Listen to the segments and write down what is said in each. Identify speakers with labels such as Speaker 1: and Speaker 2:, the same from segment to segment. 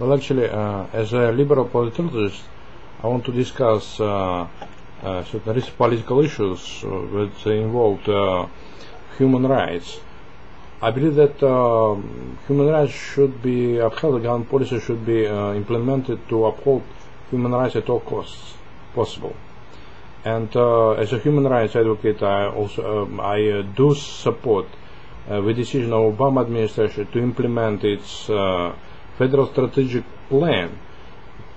Speaker 1: Well, actually, as a liberal politicist, I want to discuss certain political issues that involved human rights. I believe that human rights should be upheld. Government policy should be implemented to uphold human rights at all costs possible. And as a human rights advocate, I do support the decision of Obama administration to implement its Federal Strategic Plan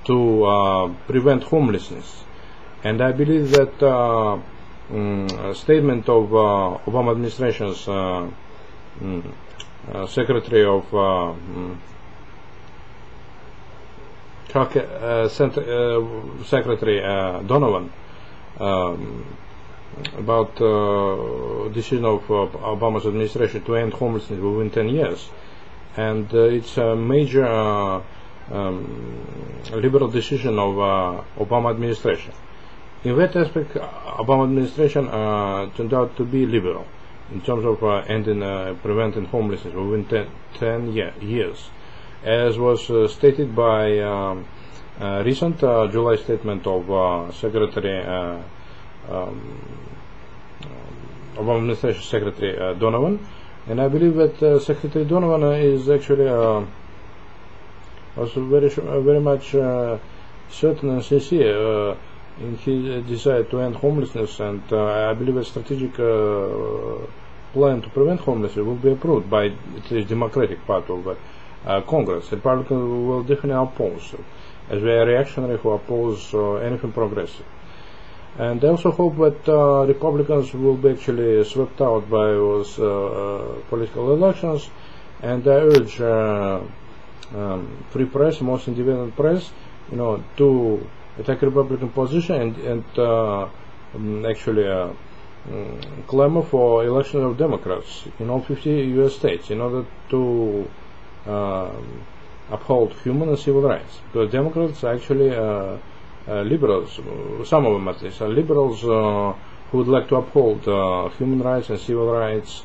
Speaker 1: to prevent homelessness. And I believe that statement of Obama administration's Secretary of Secretary Donovan about decision of Obama's administration to end homelessness within 10 years, and it's a major liberal decision of Obama administration. In that aspect, Obama administration turned out to be liberal in terms of ending, preventing homelessness within 10 years, as was stated by recent July statement of Secretary Obama administration Secretary Donovan. And I believe that Secretary Donovan is actually also very much certain and sincere in his desire to end homelessness, and I believe a strategic plan to prevent homelessness will be approved by at least Democratic part of Congress. Republicans will definitely oppose, as they are reactionary who oppose anything progressive. And I also hope that Republicans will be actually swept out by those political elections, and I urge free press, most independent press, to attack Republican position and actually clamor for election of Democrats in all 50 U.S. states in order to uphold human and civil rights. Because Democrats are actually liberals, some of them at least, are liberals who would like to uphold human rights and civil rights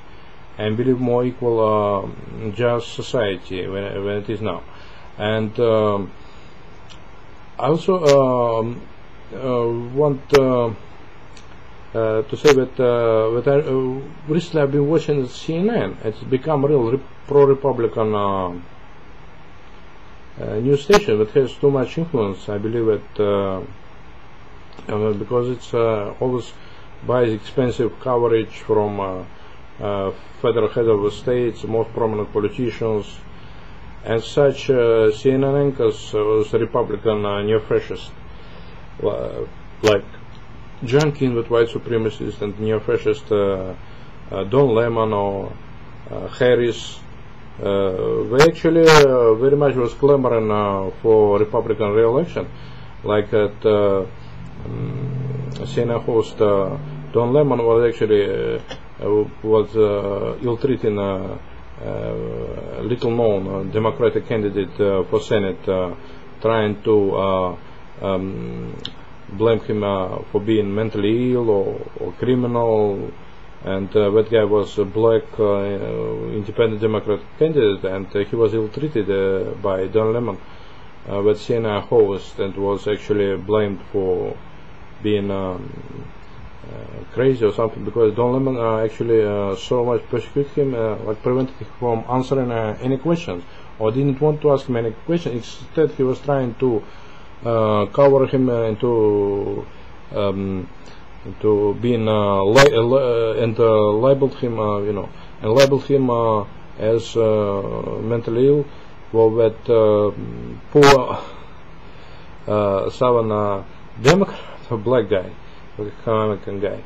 Speaker 1: and believe more equal, just society when it is now. And I also want to say that recently I've been watching CNN. It's become a real pro-Republican news station that has too much influence. I believe that because it's always buys expensive coverage from federal head of the states, most prominent politicians, and such. CNN anchors was Republican neo-fascist, like John King, with white supremacist, and neo-fascist Don Lemon or Harris. They actually very much was clamoring for Republican re-election, like at CNN host Don Lemon was actually ill-treating little-known Democratic candidate for Senate, trying to blame him for being mentally ill or criminal. And that guy was a black independent Democrat candidate, and he was ill-treated by Don Lemon, that CNN host, and was actually blamed for being crazy or something, because Don Lemon actually so much persecuted him, like prevented him from answering any questions, or didn't want to ask him any questions. Instead, he was trying to cover him into being and labeled him, and labeled him as mentally ill. Well, that poor Southern Democrat, a black guy, American guy,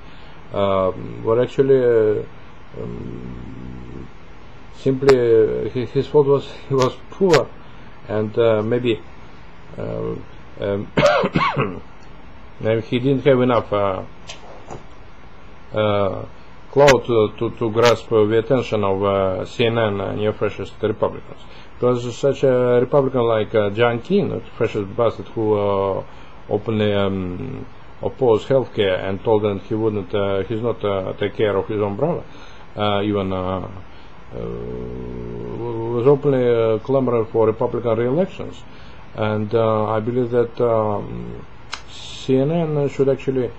Speaker 1: were actually simply his fault was he was poor, and maybe he didn't have enough clout to grasp the attention of CNN neo-fascist Republicans. Because such a Republican like John King, a fascist bastard who openly opposed healthcare and told them he wouldn't, he's not take care of his own brother, even was openly clamoring for Republican re-elections, and I believe that CNN should actually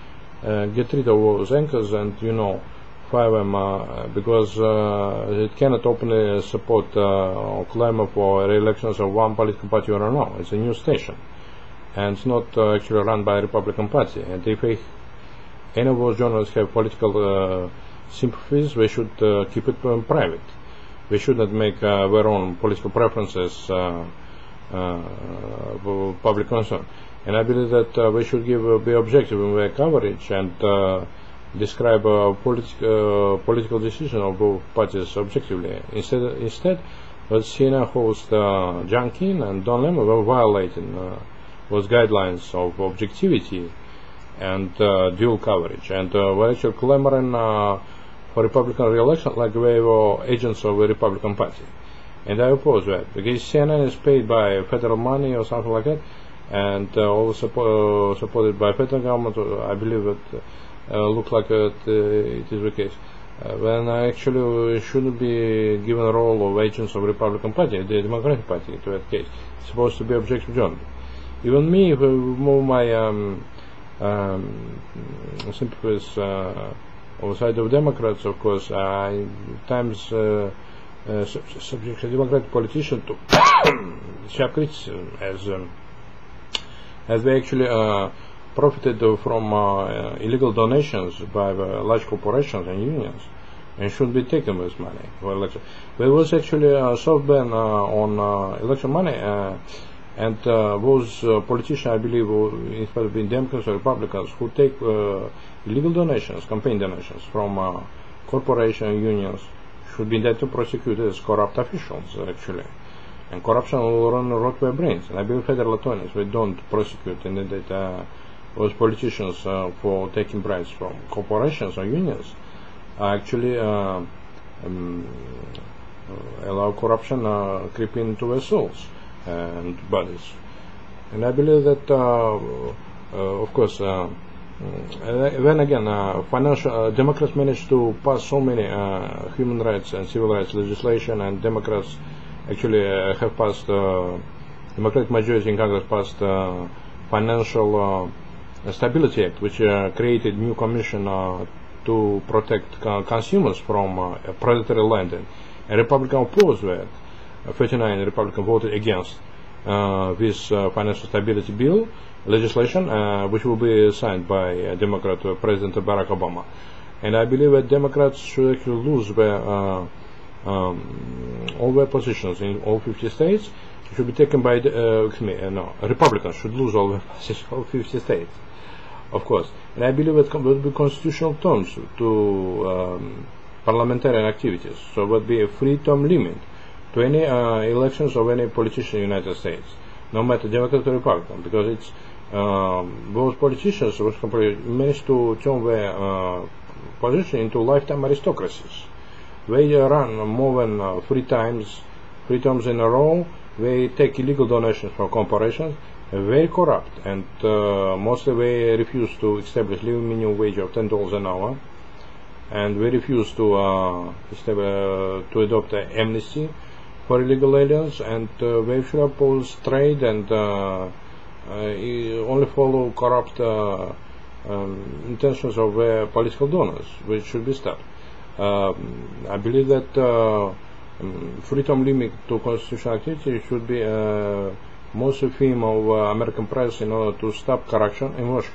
Speaker 1: get rid of those anchors and fire them because it cannot openly support or clamor for re-elections of one political party or another. It's a news station, and it's not actually run by the Republican Party. And if any of those journalists have political sympathies, they should keep it private. They should not make their own political preferences public concern. And I believe that they should be objective in their coverage and describe political decision of both parties objectively. Instead, what CNN host John Keane and Don Lemon were violating those guidelines of objectivity and dual coverage, and were actually clamoring for Republican re-election like they were agents of the Republican Party. And I oppose that, because CNN is paid by federal money or something like that, and also supported by federal government. I believe that looks like it is the case. When actually shouldn't be given a role of agents of the Republican Party, the Democratic Party to that case. It's supposed to be objective journalism. Even me, if I move my sympathies on the side of Democrats, of course, I times subject a Democratic politician to sharp criticism as they actually profited from illegal donations by large corporations and unions, and should be taken this money for election. There was actually a soft ban on election money, and those politicians, I believe, instead of being Democrats or Republicans, who take illegal donations, campaign donations from corporation unions, should be indicted to prosecuted as corrupt officials, actually. And corruption will rot their brains. And I believe federal attorneys, they don't prosecute and indict those politicians for taking bribes from corporations or unions, actually allow corruption creep into their souls and bodies. And I believe that, of course, then again, financial Democrats managed to pass so many human rights and civil rights legislation, and Democrats actually have passed, Democratic majority in Congress passed Financial Stability Act, which created new commission to protect consumers from predatory lending. And Republicans opposed that. 39 Republicans voted against this financial stability bill legislation, which will be signed by Democrat President Barack Obama. And I believe that Democrats should actually lose their all their positions in all 50 states. It should be taken by Republicans should lose all their positions in all 50 states, of course. And I believe it would be constitutional terms to parliamentarian activities. So it would be a free term limit to any elections of any politician in the United States, no matter Democrat or Republican, because it's those politicians managed to turn their position into lifetime aristocracies. They run more than three terms in a row. They take illegal donations from corporations. Very corrupt, and mostly they refuse to establish living minimum wage of $10 an hour, and they refuse to adopt an amnesty for illegal aliens, and they should oppose trade and only follow corrupt intentions of their political donors, which should be stopped. I believe that free term limit to constitutional activity should be most theme of American press in order to stop corruption in Washington.